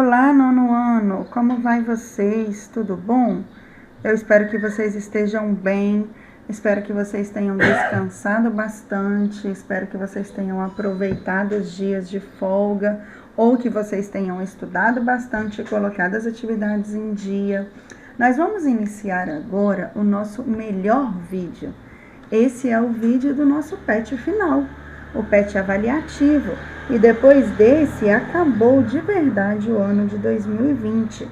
Olá, nono ano, como vai vocês? Tudo bom? Eu espero que vocês estejam bem, espero que vocês tenham descansado bastante, espero que vocês tenham aproveitado os dias de folga ou que vocês tenham estudado bastante e colocado as atividades em dia. Nós vamos iniciar agora o nosso melhor vídeo. Esse é o vídeo do nosso PET final, o PET avaliativo. E depois desse, acabou de verdade o ano de 2020.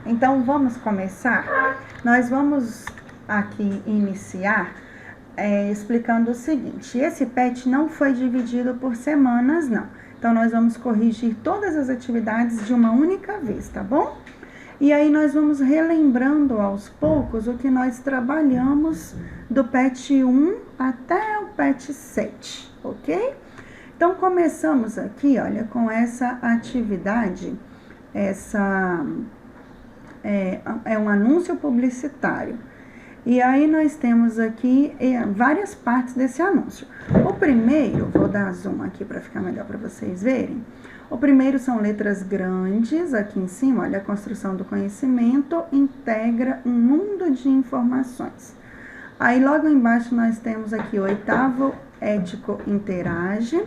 Então, vamos começar? Nós vamos aqui iniciar explicando o seguinte. Esse PET não foi dividido por semanas, não. Então, nós vamos corrigir todas as atividades de uma única vez, tá bom? E aí, nós vamos relembrando aos poucos o que nós trabalhamos do PET 1 até o PET 7, ok? Então, começamos aqui, olha, com essa atividade, é um anúncio publicitário. E aí, nós temos aqui várias partes desse anúncio. O primeiro, vou dar zoom aqui para ficar melhor para vocês verem. O primeiro são letras grandes, aqui em cima, olha, a construção do conhecimento integra um mundo de informações. Aí, logo embaixo, nós temos aqui o oitavo, Ético interage.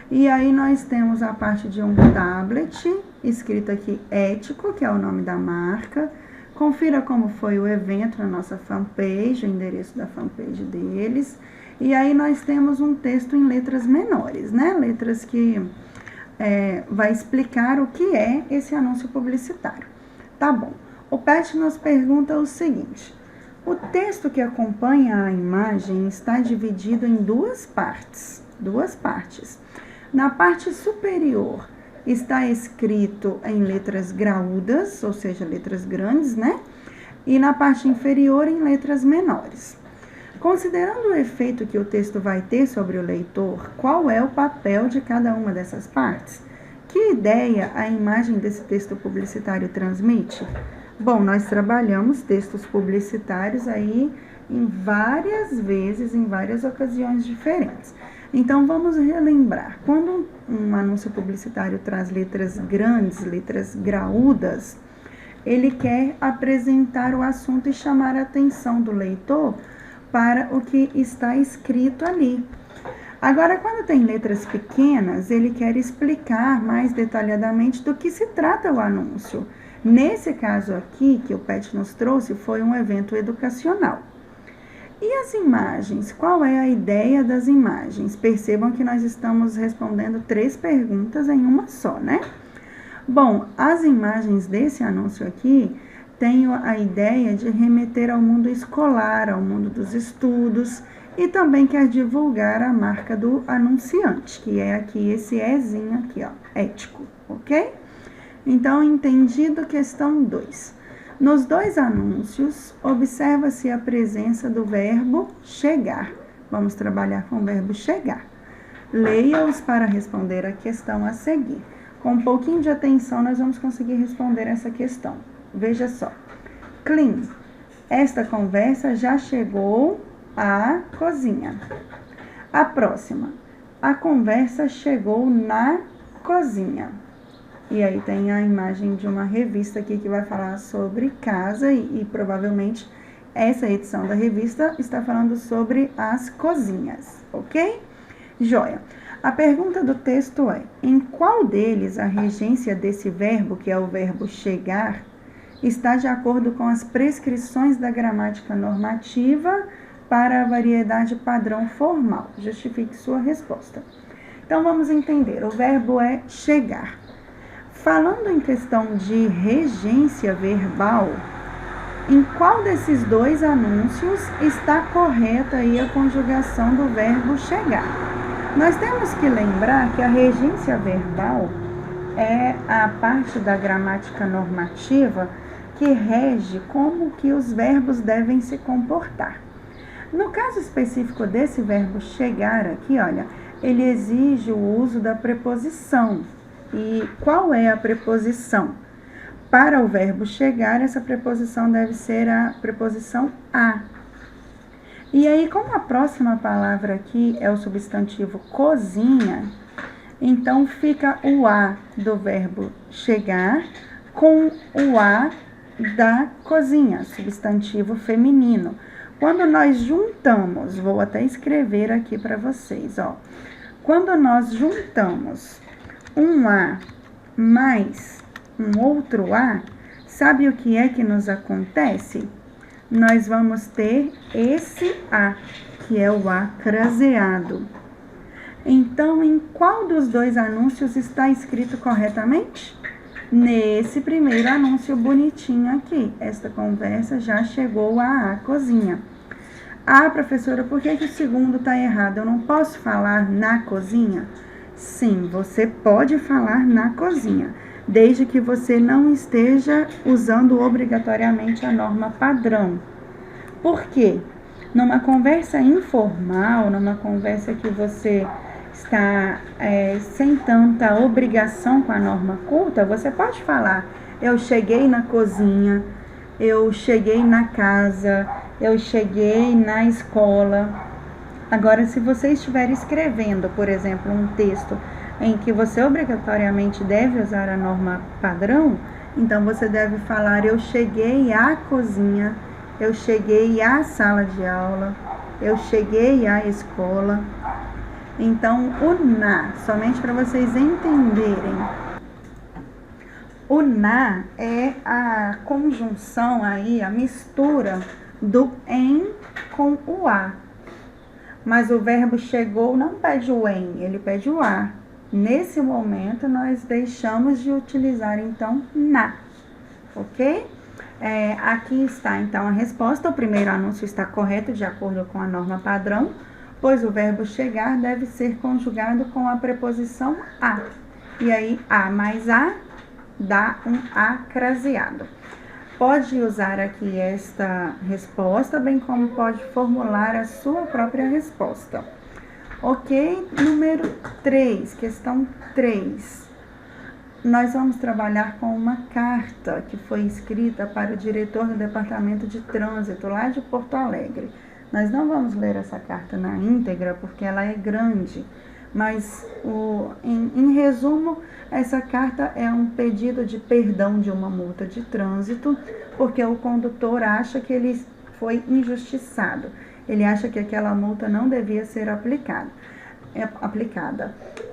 E aí, nós temos a parte de um tablet, escrito aqui Ético, que é o nome da marca. Confira como foi o evento na nossa fanpage, o endereço da fanpage deles. E aí, nós temos um texto em letras menores, né? Letras que vai explicar o que é esse anúncio publicitário. Tá bom. O PET nos pergunta o seguinte. O texto que acompanha a imagem está dividido em duas partes. Na parte superior está escrito em letras graúdas, ou seja, letras grandes, né? E na parte inferior em letras menores. Considerando o efeito que o texto vai ter sobre o leitor, qual é o papel de cada uma dessas partes? Que ideia a imagem desse texto publicitário transmite? Bom, nós trabalhamos textos publicitários aí em várias vezes, em várias ocasiões diferentes. Então, vamos relembrar. Quando um anúncio publicitário traz letras grandes, letras graúdas, ele quer apresentar o assunto e chamar a atenção do leitor para o que está escrito ali. Agora, quando tem letras pequenas, ele quer explicar mais detalhadamente do que se trata o anúncio. Nesse caso aqui, que o PET nos trouxe, foi um evento educacional. E as imagens? Qual é a ideia das imagens? Percebam que nós estamos respondendo 3 perguntas em uma só, né? Bom, as imagens desse anúncio aqui têm a ideia de remeter ao mundo escolar, ao mundo dos estudos, e também quer divulgar a marca do anunciante, que é aqui esse Ezinho aqui, ó, ético, ok? Então, entendido, questão 2. Nos 2 anúncios, observa-se a presença do verbo chegar. Vamos trabalhar com o verbo chegar. Leia-os para responder a questão a seguir. Com um pouquinho de atenção, nós vamos conseguir responder essa questão. Veja só. Clean. Esta conversa já chegou à cozinha. A próxima. A conversa chegou na cozinha. E aí tem a imagem de uma revista aqui que vai falar sobre casa e provavelmente essa edição da revista está falando sobre as cozinhas, ok? Joia. A pergunta do texto é, em qual deles a regência desse verbo, que é o verbo chegar, está de acordo com as prescrições da gramática normativa para a variedade padrão formal? Justifique sua resposta. Então, vamos entender. O verbo é chegar. Falando em questão de regência verbal, em qual desses 2 anúncios está correta aí a conjugação do verbo chegar? Nós temos que lembrar que a regência verbal é a parte da gramática normativa que rege como que os verbos devem se comportar. No caso específico desse verbo chegar aqui, olha, ele exige o uso da preposição. E qual é a preposição? Para o verbo chegar, essa preposição deve ser a preposição a. E aí, como a próxima palavra aqui é o substantivo cozinha, então fica o a do verbo chegar com o A da cozinha, substantivo feminino. Quando nós juntamos, vou até escrever aqui para vocês, ó. Quando nós juntamos um A mais um outro A, sabe o que é que nos acontece? Nós vamos ter esse A, que é o A craseado. Então, em qual dos dois anúncios está escrito corretamente? Nesse primeiro anúncio bonitinho aqui. Esta conversa já chegou à cozinha. Ah, professora, por que o segundo está errado? Eu não posso falar na cozinha? Sim, você pode falar na cozinha, desde que você não esteja usando obrigatoriamente a norma padrão. Por quê? Numa conversa informal, numa conversa que você está sem tanta obrigação com a norma culta, você pode falar: eu cheguei na cozinha, eu cheguei na casa, eu cheguei na escola. Agora, se você estiver escrevendo, por exemplo, um texto em que você obrigatoriamente deve usar a norma padrão, então você deve falar: eu cheguei à cozinha, eu cheguei à sala de aula, eu cheguei à escola. Então, o na, somente para vocês entenderem, o na é a conjunção aí, a mistura do em com o a. Mas o verbo chegou não pede o em, ele pede o a. Nesse momento, nós deixamos de utilizar, então, na, ok? Aqui está, então, a resposta. O primeiro anúncio está correto, de acordo com a norma padrão, pois o verbo chegar deve ser conjugado com a preposição a. E aí, a mais a dá um a craseado. Pode usar aqui esta resposta, bem como pode formular a sua própria resposta. Ok? Número 3, questão 3. Nós vamos trabalhar com uma carta que foi escrita para o diretor do Departamento de Trânsito, lá de Porto Alegre. Nós não vamos ler essa carta na íntegra, porque ela é grande, mas em resumo, essa carta é um pedido de perdão de uma multa de trânsito, porque o condutor acha que ele foi injustiçado. Ele acha que aquela multa não devia ser aplicada.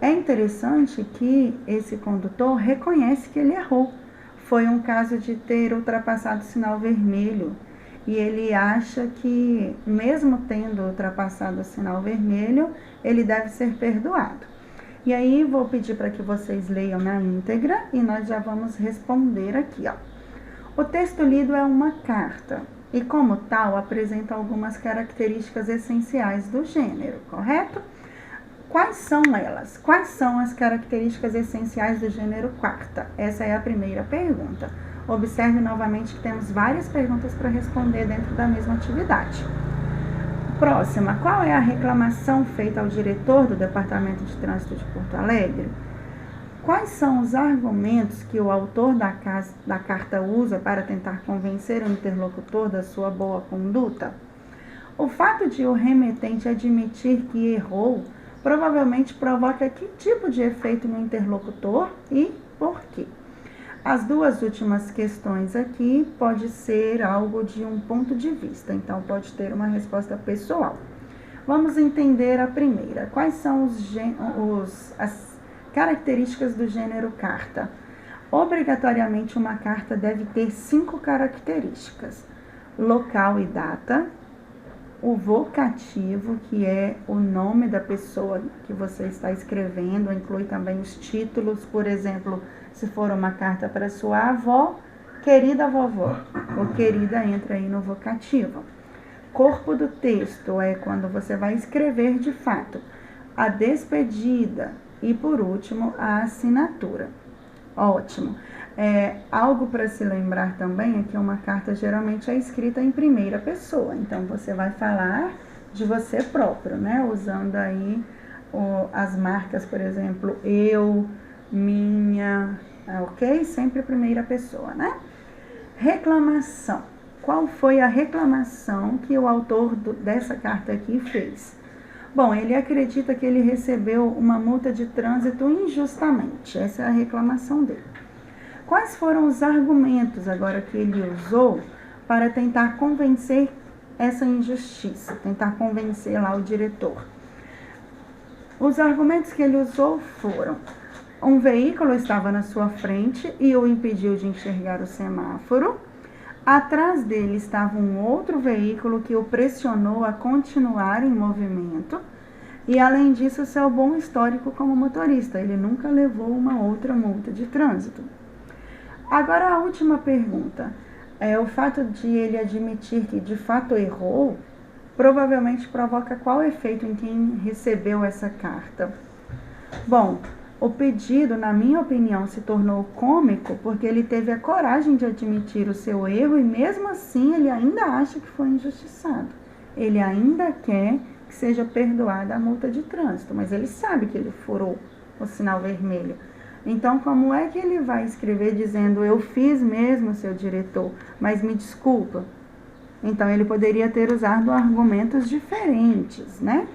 É interessante que esse condutor reconhece que ele errou. Foi um caso de ter ultrapassado o sinal vermelho. E ele acha que, mesmo tendo ultrapassado o sinal vermelho, ele deve ser perdoado. E aí, vou pedir para que vocês leiam na íntegra e nós já vamos responder aqui, ó. O texto lido é uma carta e, como tal, apresenta algumas características essenciais do gênero, correto? Quais são elas? Quais são as características essenciais do gênero carta? Essa é a primeira pergunta. Observe novamente que temos várias perguntas para responder dentro da mesma atividade. Próxima, qual é a reclamação feita ao diretor do Departamento de Trânsito de Porto Alegre? Quais são os argumentos que o autor da carta usa para tentar convencer o interlocutor da sua boa conduta? O fato de o remetente admitir que errou provavelmente provoca que tipo de efeito no interlocutor e por quê? As duas últimas questões aqui pode ser algo de um ponto de vista, então pode ter uma resposta pessoal. Vamos entender a primeira. Quais são as características do gênero carta? Obrigatoriamente, uma carta deve ter 5 características: local e data, o vocativo, que é o nome da pessoa que você está escrevendo, inclui também os títulos, por exemplo, se for uma carta para sua avó, querida vovó, ou querida entra aí no vocativo. Corpo do texto é quando você vai escrever de fato, a despedida e, por último, a assinatura. Ótimo. Algo para se lembrar também é que uma carta geralmente é escrita em primeira pessoa, então você vai falar de você próprio, né? Usando aí as marcas, por exemplo, eu, minha, ok? Sempre primeira pessoa, né? Reclamação. Qual foi a reclamação que o autor dessa carta aqui fez? Bom, ele acredita que ele recebeu uma multa de trânsito injustamente. Essa é a reclamação dele. Quais foram os argumentos agora que ele usou para tentar convencer essa injustiça, tentar convencer lá o diretor? Os argumentos que ele usou foram: um veículo estava na sua frente e o impediu de enxergar o semáforo. Atrás dele estava um outro veículo que o pressionou a continuar em movimento. E, além disso, seu bom histórico como motorista. Ele nunca levou uma outra multa de trânsito. Agora, a última pergunta. O fato de ele admitir que, de fato, errou, provavelmente provoca qual efeito em quem recebeu essa carta? Bom, o pedido, na minha opinião, se tornou cômico porque ele teve a coragem de admitir o seu erro e, mesmo assim, ele ainda acha que foi injustiçado. Ele ainda quer que seja perdoada a multa de trânsito, mas ele sabe que ele furou o sinal vermelho. Então, como é que ele vai escrever dizendo: eu fiz mesmo, seu diretor, mas me desculpa? Então, ele poderia ter usado argumentos diferentes, né?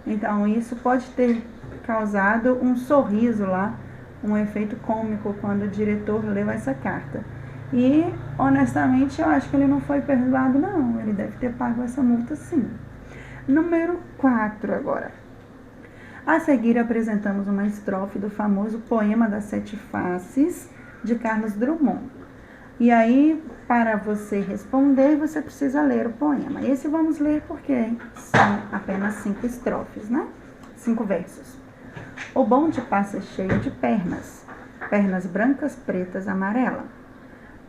Então, isso pode ter causado um sorriso lá, um efeito cômico quando o diretor leu essa carta. E, honestamente, eu acho que ele não foi perdoado, não. Ele deve ter pago essa multa, sim. Número 4 agora. A seguir, apresentamos uma estrofe do famoso Poema das Sete Faces, de Carlos Drummond. E aí, para você responder, você precisa ler o poema. Esse vamos ler porque são apenas 5 estrofes, né? 5 versos. O bonde passa cheio de pernas, pernas brancas, pretas, amarelas.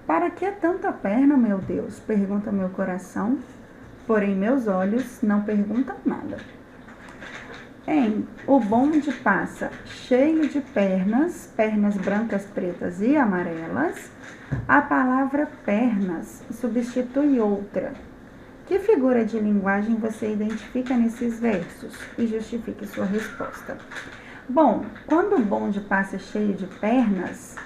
Para que tanta perna, meu Deus? Pergunta meu coração, porém meus olhos não perguntam nada. O bonde passa cheio de pernas, pernas brancas, pretas e amarelas. A palavra pernas substitui outra. Que figura de linguagem você identifica nesses versos? E justifique sua resposta. Bom, quando o bonde passa cheio de pernas,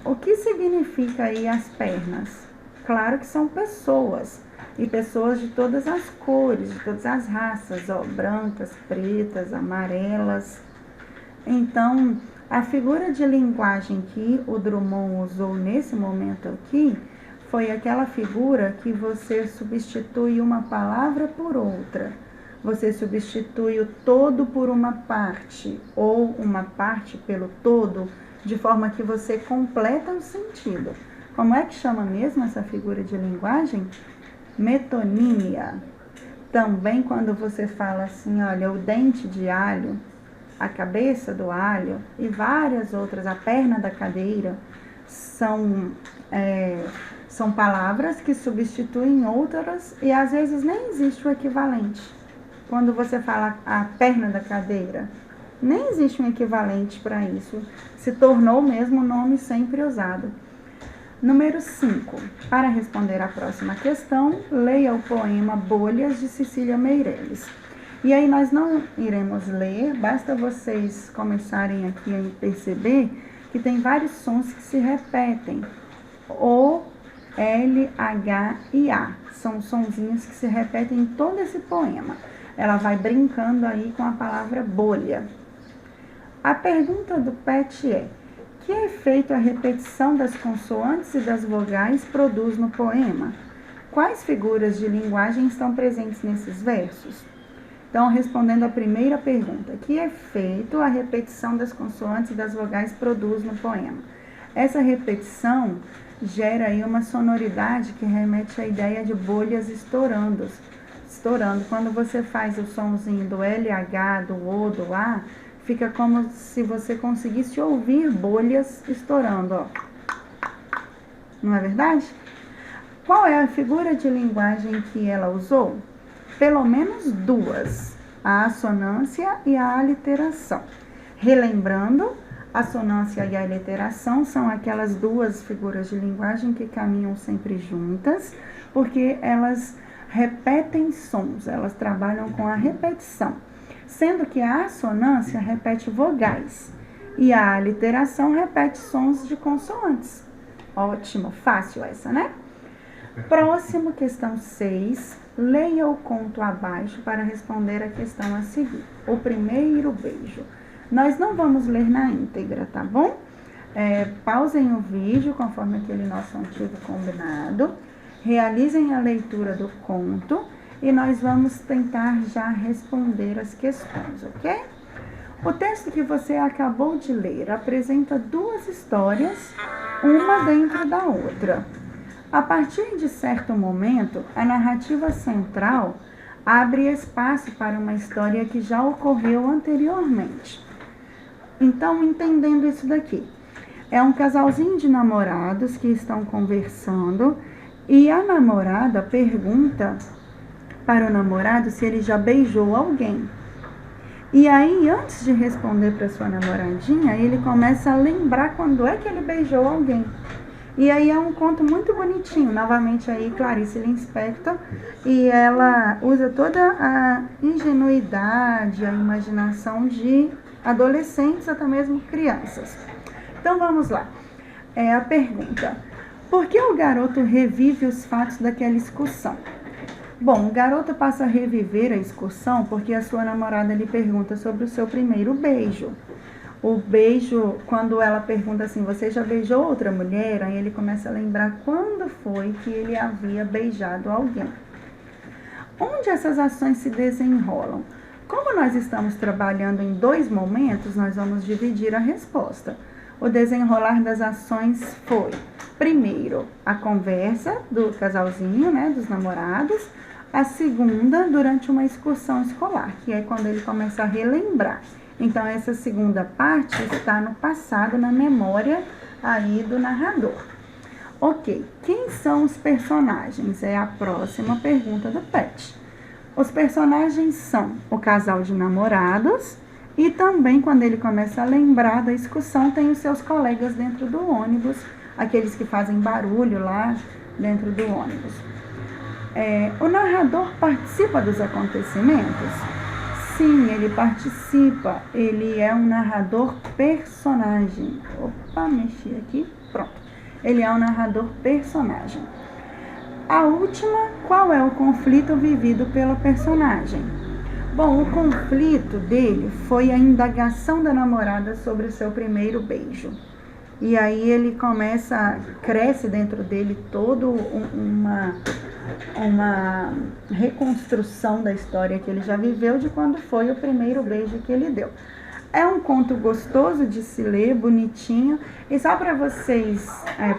o que significa aí as pernas? Claro que são pessoas, e pessoas de todas as cores, de todas as raças, brancas, pretas, amarelas. Então, a figura de linguagem que o Drummond usou nesse momento aqui foi aquela figura que você substitui uma palavra por outra. Você substitui o todo por uma parte, ou uma parte pelo todo, de forma que você completa o sentido. Como é que chama mesmo essa figura de linguagem? Metonímia. Também quando você fala assim, olha, o dente de alho, a cabeça do alho e várias outras, a perna da cadeira, são palavras que substituem outras e às vezes nem existe o equivalente. Quando você fala a perna da cadeira, nem existe um equivalente para isso. Se tornou mesmo o nome sempre usado. Número 5. Para responder à próxima questão, leia o poema Bolhas, de Cecília Meirelles. E aí nós não iremos ler, basta vocês começarem aqui a perceber que tem vários sons que se repetem. O, L, H e A. São sonzinhos que se repetem em todo esse poema. Ela vai brincando aí com a palavra bolha. A pergunta do PET é: que efeito a repetição das consoantes e das vogais produz no poema? Quais figuras de linguagem estão presentes nesses versos? Então, respondendo à primeira pergunta, que efeito a repetição das consoantes e das vogais produz no poema? Essa repetição gera aí uma sonoridade que remete à ideia de bolhas estourando. Quando você faz o sonzinho do LH, do O, do A, fica como se você conseguisse ouvir bolhas estourando, ó. Não é verdade? Qual é a figura de linguagem que ela usou? Pelo menos 2, a assonância e a aliteração. Relembrando, a assonância e a aliteração são aquelas 2 figuras de linguagem que caminham sempre juntas, porque elas repetem sons, elas trabalham com a repetição. Sendo que a assonância repete vogais e a aliteração repete sons de consoantes. Ótimo, fácil essa, né? Próximo, questão 6. Leia o conto abaixo para responder a questão a seguir. O primeiro beijo. Nós não vamos ler na íntegra, tá bom? pausem o vídeo conforme aquele nosso antigo combinado, realizem a leitura do conto e nós vamos tentar já responder as questões, ok? O texto que você acabou de ler apresenta duas histórias, uma dentro da outra. A partir de certo momento, a narrativa central abre espaço para uma história que já ocorreu anteriormente. Então, entendendo isso daqui, é um casalzinho de namorados que estão conversando e a namorada pergunta para o namorado se ele já beijou alguém. E aí, antes de responder para sua namoradinha, ele começa a lembrar quando é que ele beijou alguém. E aí é um conto muito bonitinho. Novamente aí, Clarice Lispector. E ela usa toda a ingenuidade, a imaginação de adolescentes, até mesmo crianças. Então, vamos lá. A pergunta. Por que o garoto revive os fatos daquela excursão? Bom, o garoto passa a reviver a excursão porque a sua namorada lhe pergunta sobre o seu primeiro beijo. O beijo, quando ela pergunta assim, você já beijou outra mulher? Aí ele começa a lembrar quando foi que ele havia beijado alguém. Onde essas ações se desenrolam? Como nós estamos trabalhando em 2 momentos, nós vamos dividir a resposta. O desenrolar das ações foi, primeiro, a conversa do casalzinho, né, dos namorados. A segunda, durante uma excursão escolar, que é quando ele começa a relembrar. Então, essa segunda parte está no passado, na memória aí do narrador. Ok, quem são os personagens? É a próxima pergunta do PET. Os personagens são o casal de namorados e também, quando ele começa a lembrar da excursão, tem os seus colegas dentro do ônibus, aqueles que fazem barulho lá dentro do ônibus. O narrador participa dos acontecimentos? Sim, ele participa. Ele é um narrador personagem. Opa, mexi aqui. Pronto. Ele é um narrador personagem. A última, qual é o conflito vivido pelo personagem? Bom, o conflito dele foi a indagação da namorada sobre o seu primeiro beijo. E aí ele cresce dentro dele toda uma reconstrução da história que ele já viveu de quando foi o primeiro beijo que ele deu. É um conto gostoso de se ler, bonitinho. E só para vocês,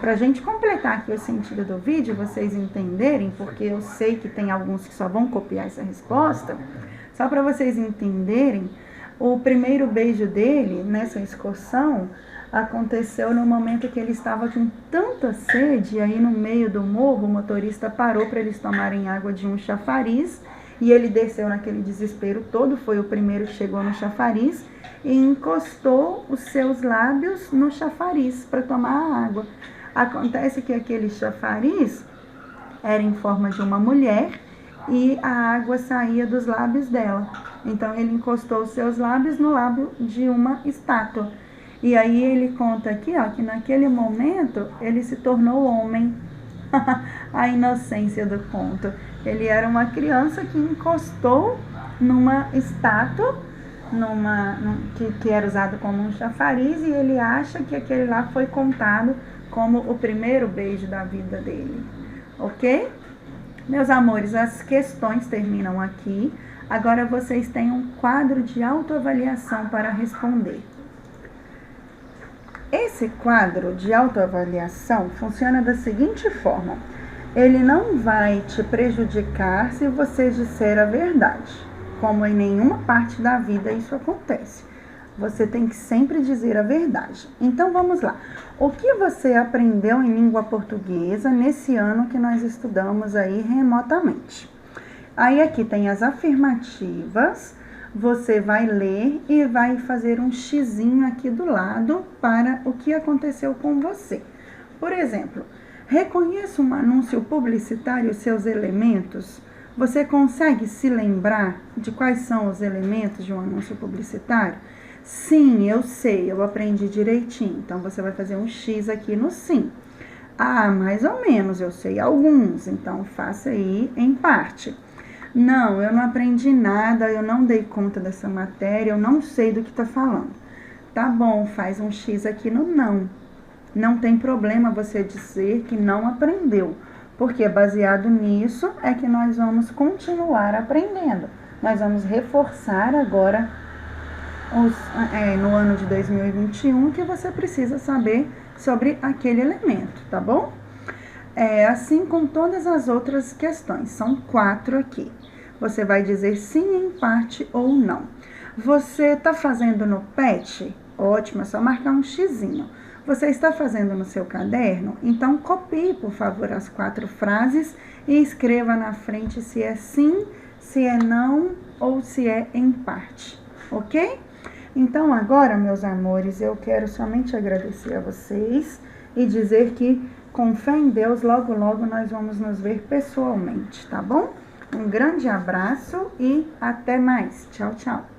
para a gente completar aqui o sentido do vídeo, vocês entenderem, porque eu sei que tem alguns que só vão copiar essa resposta, só para vocês entenderem, o primeiro beijo dele nessa excursão aconteceu no momento que ele estava com tanta sede, e aí no meio do morro o motorista parou para eles tomarem água de um chafariz, e ele desceu naquele desespero todo, foi o primeiro que chegou no chafariz, e encostou os seus lábios no chafariz para tomar a água. Acontece que aquele chafariz era em forma de uma mulher, e a água saía dos lábios dela. Então ele encostou os seus lábios no lábio de uma estátua. E aí ele conta aqui, ó, que naquele momento ele se tornou homem. A inocência do conto. Ele era uma criança que encostou numa estátua, que era usado como um chafariz, e ele acha que aquele lá foi contado como o primeiro beijo da vida dele. Ok? Meus amores, as questões terminam aqui. Agora vocês têm um quadro de autoavaliação para responder. Esse quadro de autoavaliação funciona da seguinte forma. Ele não vai te prejudicar se você disser a verdade, como em nenhuma parte da vida isso acontece. Você tem que sempre dizer a verdade. Então vamos lá. O que você aprendeu em língua portuguesa nesse ano que nós estudamos aí remotamente? Aí aqui tem as afirmativas. Você vai ler e vai fazer um xizinho aqui do lado para o que aconteceu com você. Por exemplo, reconheça um anúncio publicitário e seus elementos. Você consegue se lembrar de quais são os elementos de um anúncio publicitário? Sim, eu sei, eu aprendi direitinho. Então, você vai fazer um X aqui no sim. Ah, mais ou menos, eu sei alguns. Então, faça aí em parte. Não, eu não aprendi nada, eu não dei conta dessa matéria, eu não sei do que está falando. Tá bom, faz um X aqui no não. não tem problema você dizer que não aprendeu, porque baseado nisso é que nós vamos continuar aprendendo. Nós vamos reforçar agora no ano de 2021 que você precisa saber sobre aquele elemento, tá bom? Assim com todas as outras questões, são 4 aqui. Você vai dizer sim em parte ou não. Você está fazendo no PET? Ótimo, é só marcar um xizinho. Você está fazendo no seu caderno? Então copie, por favor, as 4 frases e escreva na frente se é sim, se é não ou se é em parte, ok? Então agora, meus amores, eu quero somente agradecer a vocês e dizer que, com fé em Deus, logo, logo nós vamos nos ver pessoalmente, tá bom? Um grande abraço e até mais. Tchau, tchau.